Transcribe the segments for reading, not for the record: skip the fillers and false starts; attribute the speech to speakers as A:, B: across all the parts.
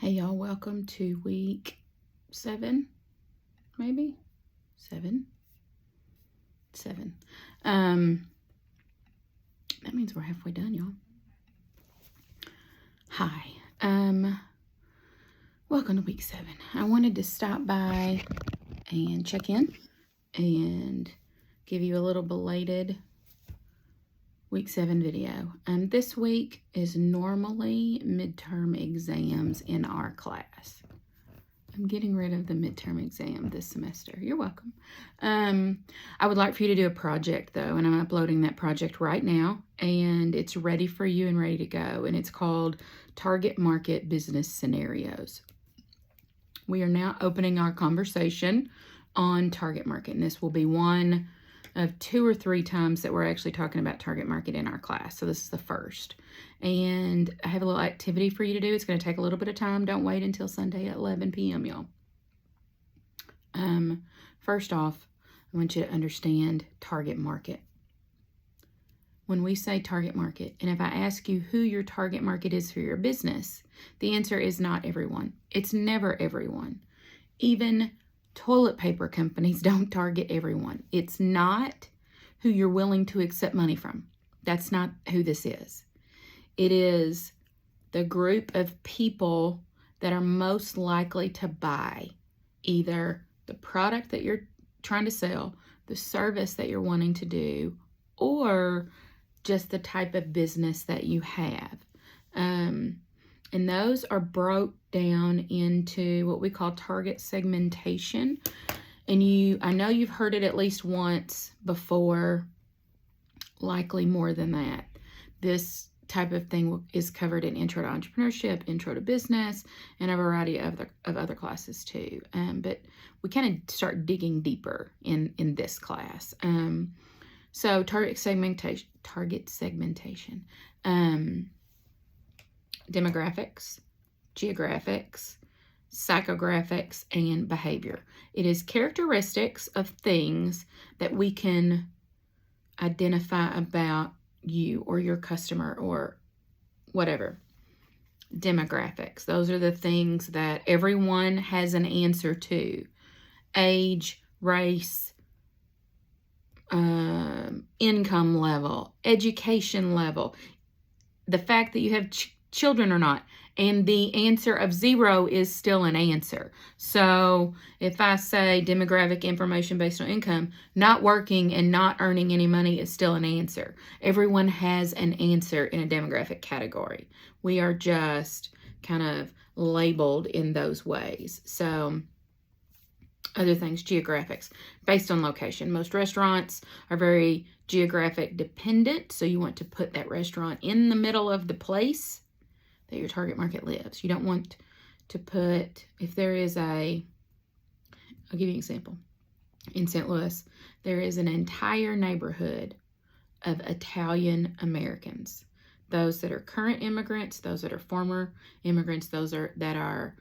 A: Hey y'all, welcome to week 7, maybe? 7? That means we're halfway done, y'all. Hi. Welcome to week 7. I wanted to stop by and check in and give you a little belated week 7 video. This week is normally midterm exams in our class. I'm getting rid of the midterm exam this semester. You're welcome. I would like for you to do a project though, and I'm uploading that project right now, and it's ready for you and ready to go, and it's called Target Market Business Scenarios. We are now opening our conversation on target market, and this will be one of 2 or 3 times that we're actually talking about target market in our class. So this is the first. And I have a little activity for you to do. It's going to take a little bit of time. Don't wait until Sunday at 11 p.m., y'all. First off, I want you to understand target market. When we say target market, and if I ask you who your target market is for your business, the answer is not everyone. It's never everyone. Even toilet paper companies don't target everyone. It's not who you're willing to accept money from. That's not who this is. It is the group of people that are most likely to buy either the product that you're trying to sell, the service that you're wanting to do, or just the type of business that you have. And those are broke down into what we call target segmentation. And I know you've heard it at least once before, likely more than that. This type of thing is covered in Intro to Entrepreneurship, Intro to Business, and a variety of other classes too. But we kind of start digging deeper in this class. So target segmentation, demographics, geographics, psychographics, and behavior. It is characteristics of things that we can identify about you or your customer or whatever. Demographics. Those are the things that everyone has an answer to. Age, race, income level, education level, the fact that you have children or not, and the answer of 0 is still an answer. So if I say demographic information based on income, not working and not earning any money is still an answer. Everyone has an answer in a demographic category. We are just kind of labeled in those ways. So other things, geographics, based on location. Most restaurants are very geographic dependent, so you want to put that restaurant in the middle of the place that your target market lives. You don't want to put, if there is I'll give you an example. In St. Louis, there is an entire neighborhood of Italian Americans. Those that are current immigrants, those that are former immigrants, those that are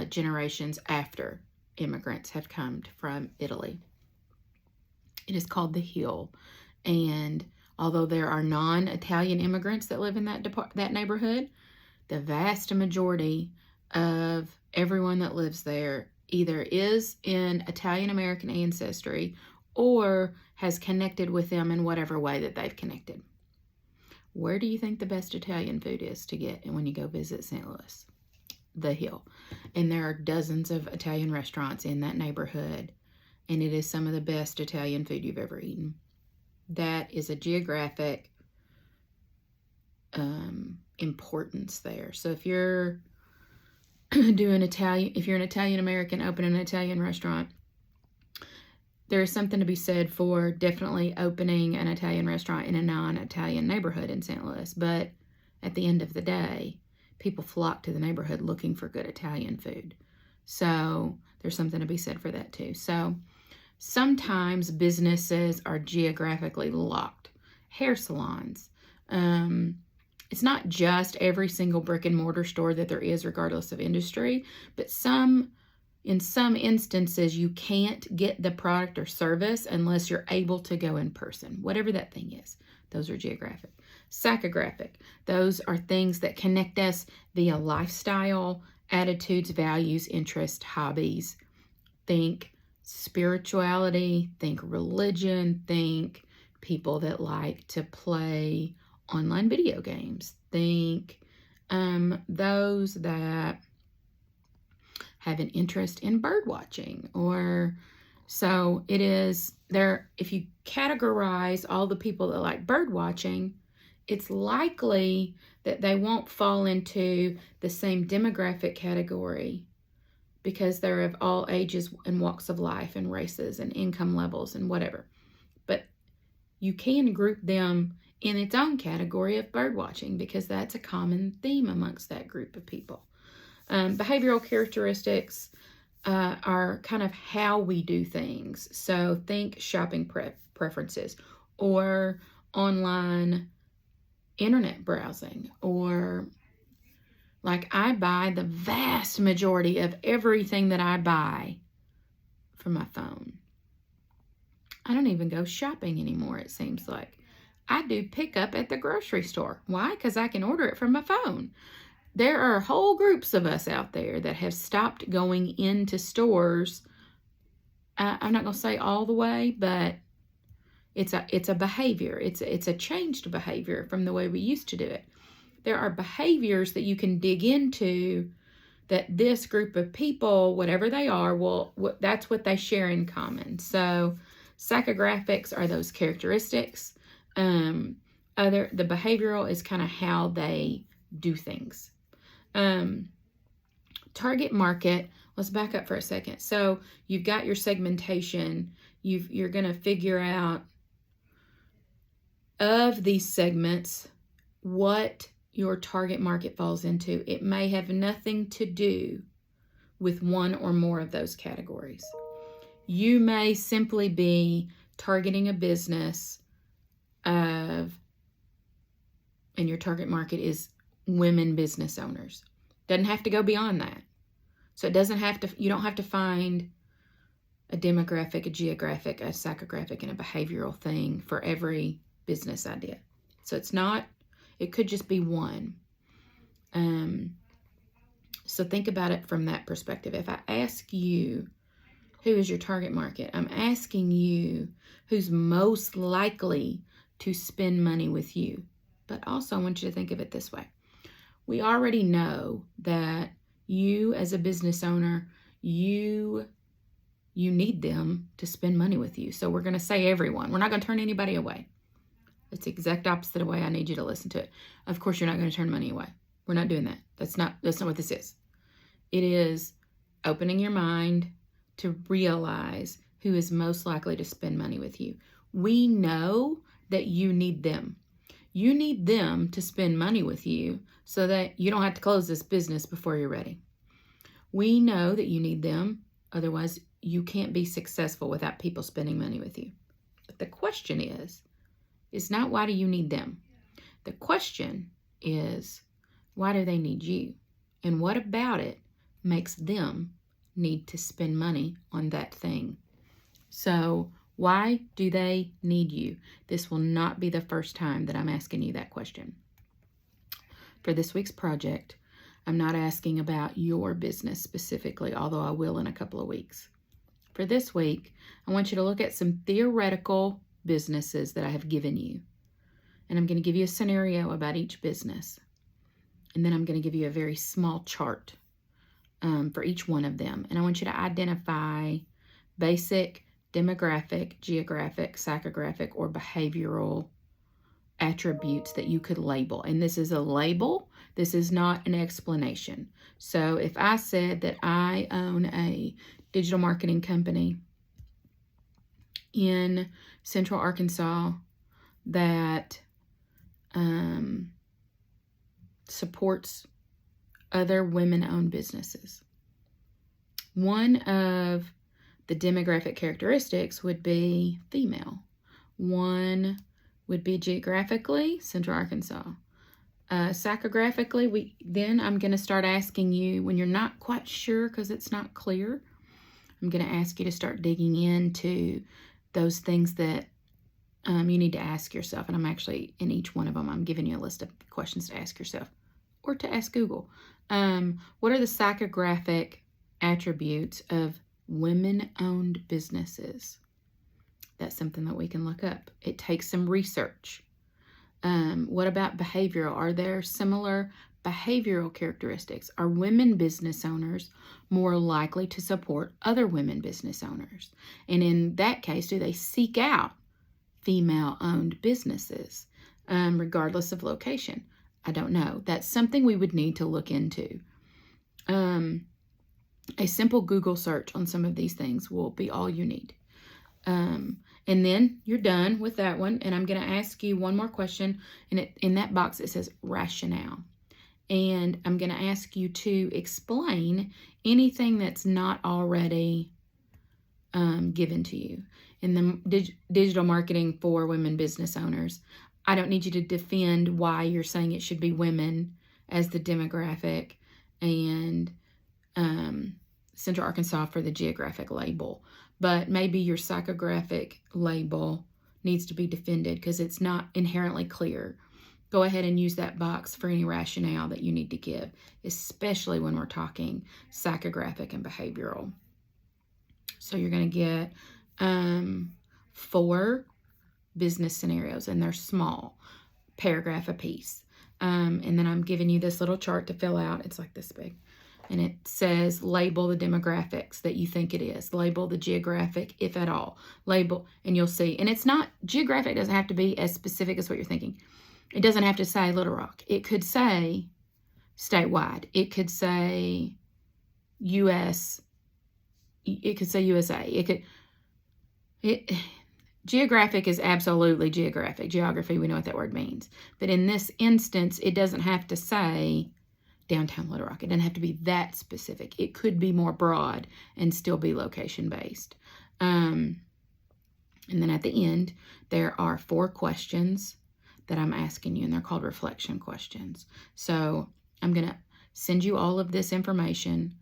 A: generations after immigrants have come from Italy. It is called the Hill, and although there are non-Italian immigrants that live in that neighborhood, the vast majority of everyone that lives there either is in Italian American ancestry or has connected with them in whatever way that they've connected. Where do you think the best Italian food is to get when you go visit St. Louis? The Hill. And there are dozens of Italian restaurants in that neighborhood, and it is some of the best Italian food you've ever eaten. That is a geographic importance there. So if you're doing if you're an Italian American opening an Italian restaurant, there's something to be said for definitely opening an Italian restaurant in a non-Italian neighborhood in St. Louis. But at the end of the day, people flock to the neighborhood looking for good Italian food. So there's something to be said for that too. So sometimes businesses are geographically locked. Hair salons. It's not just every single brick and mortar store that there is, regardless of industry, but in some instances, you can't get the product or service unless you're able to go in person, whatever that thing is. Those are geographic. Psychographic. Those are things that connect us via lifestyle, attitudes, values, interests, hobbies. Think spirituality, think religion, think people that like to play online video games, think those that have an interest in bird watching. Or so it is there. If you categorize all the people that like bird watching, it's likely that they won't fall into the same demographic category, because they're of all ages and walks of life and races and income levels and whatever. But you can group them in its own category of bird watching, because that's a common theme amongst that group of people. Behavioral characteristics are kind of how we do things. So think shopping preferences, or online internet browsing, or like I buy the vast majority of everything that I buy from my phone. I don't even go shopping anymore, it seems like. I do pickup at the grocery store. Why? Because I can order it from my phone. There are whole groups of us out there that have stopped going into stores. I'm not going to say all the way, but it's a behavior. It's a changed behavior from the way we used to do it. There are behaviors that you can dig into that this group of people, whatever they are, that's what they share in common. So psychographics are those characteristics. The behavioral is kind of how they do things. Target market, let's back up for a second. So you've got your segmentation. You're going to figure out of these segments what your target market falls into. It may have nothing to do with one or more of those categories. You may simply be targeting a business and your target market is women business owners. Doesn't have to go beyond that. So you don't have to find a demographic, a geographic, a psychographic, and a behavioral thing for every business idea. So it could just be one. So think about it from that perspective. If I ask you, who is your target market? I'm asking you who's most likely to spend money with you. But also I want you to think of it this way. We already know that you as a business owner, you need them to spend money with you. So we're going to say everyone. We're not going to turn anybody away. It's the exact opposite of the way I need you to listen to it. Of course, you're not going to turn money away. We're not doing that. That's not what this is. It is opening your mind to realize who is most likely to spend money with you. We know that you need them. You need them to spend money with you so that you don't have to close this business before you're ready. We know that you need them. Otherwise, you can't be successful without people spending money with you. But the question is not why do you need them? The question is, why do they need you? And what about it makes them need to spend money on that thing? So why do they need you? This will not be the first time that I'm asking you that question. For this week's project, I'm not asking about your business specifically, although I will in a couple of weeks. For this week, I want you to look at some theoretical businesses that I have given you. And I'm going to give you a scenario about each business. And then I'm going to give you a very small chart for each one of them. And I want you to identify basic demographic, geographic, psychographic, or behavioral attributes that you could label. And this is a label. This is not an explanation. So if I said that I own a digital marketing company in Central Arkansas that supports other women-owned businesses, one of the demographic characteristics would be female. One would be geographically Central Arkansas. Psychographically, then I'm going to start asking you, when you're not quite sure because it's not clear, I'm going to ask you to start digging into those things that you need to ask yourself. And I'm actually, in each one of them, I'm giving you a list of questions to ask yourself. or to ask Google. What are the psychographic attributes of women-owned businesses? That's something that we can look up. It takes some research. What about behavioral? Are there similar behavioral characteristics? Are women business owners more likely to support other women business owners? And in that case, do they seek out female-owned businesses, regardless of location? I don't know. That's something we would need to look into. A simple Google search on some of these things will be all you need. And then you're done with that one. And I'm going to ask you one more question. And in that box, it says rationale. And I'm going to ask you to explain anything that's not already given to you. In the digital marketing for women business owners, I don't need you to defend why you're saying it should be women as the demographic and Central Arkansas for the geographic label. But maybe your psychographic label needs to be defended because it's not inherently clear. Go ahead and use that box for any rationale that you need to give, especially when we're talking psychographic and behavioral. So you're going to get 4 business scenarios, and they're small, paragraph a piece. And then I'm giving you this little chart to fill out. It's like this big. And it says label the demographics that you think it is. Label the geographic, if at all. Label, and you'll see. And it's not, geographic doesn't have to be as specific as what you're thinking. It doesn't have to say Little Rock. It could say statewide. It could say U.S. It could say USA. Geographic is absolutely geographic. Geography, we know what that word means. But in this instance, it doesn't have to say downtown Little Rock. It doesn't have to be that specific. It could be more broad and still be location-based. And then at the end, there are 4 questions that I'm asking you, and they're called reflection questions. So I'm going to send you all of this information.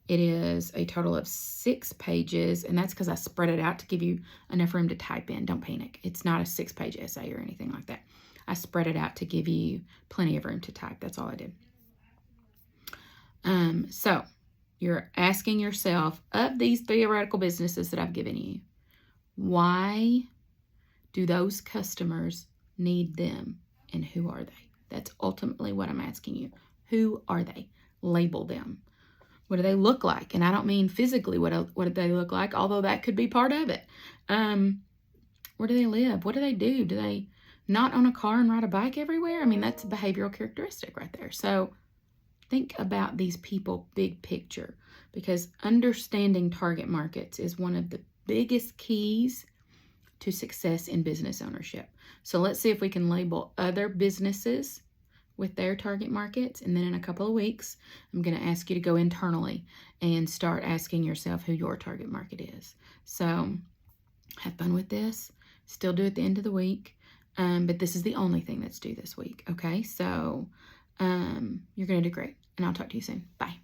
A: It is a total of 6 pages, and that's because I spread it out to give you enough room to type in. Don't panic. It's not a 6-page essay or anything like that. I spread it out to give you plenty of room to type. That's all I did. So you're asking yourself, of these theoretical businesses that I've given you, why do those customers need them, and who are they? That's ultimately what I'm asking you. Who are they? Label them. What do they look like? And I don't mean physically what do they look like, although that could be part of it. Where do they live? What do they do? Do they not own a car and ride a bike everywhere? I mean, that's a behavioral characteristic right there. So think about these people big picture, because understanding target markets is one of the biggest keys to success in business ownership. So let's see if we can label other businesses with their target markets. And then in a couple of weeks, I'm going to ask you to go internally and start asking yourself who your target market is. So have fun with this. Still do at the end of the week. But this is the only thing that's due this week. Okay. So you're going to do great, and I'll talk to you soon. Bye.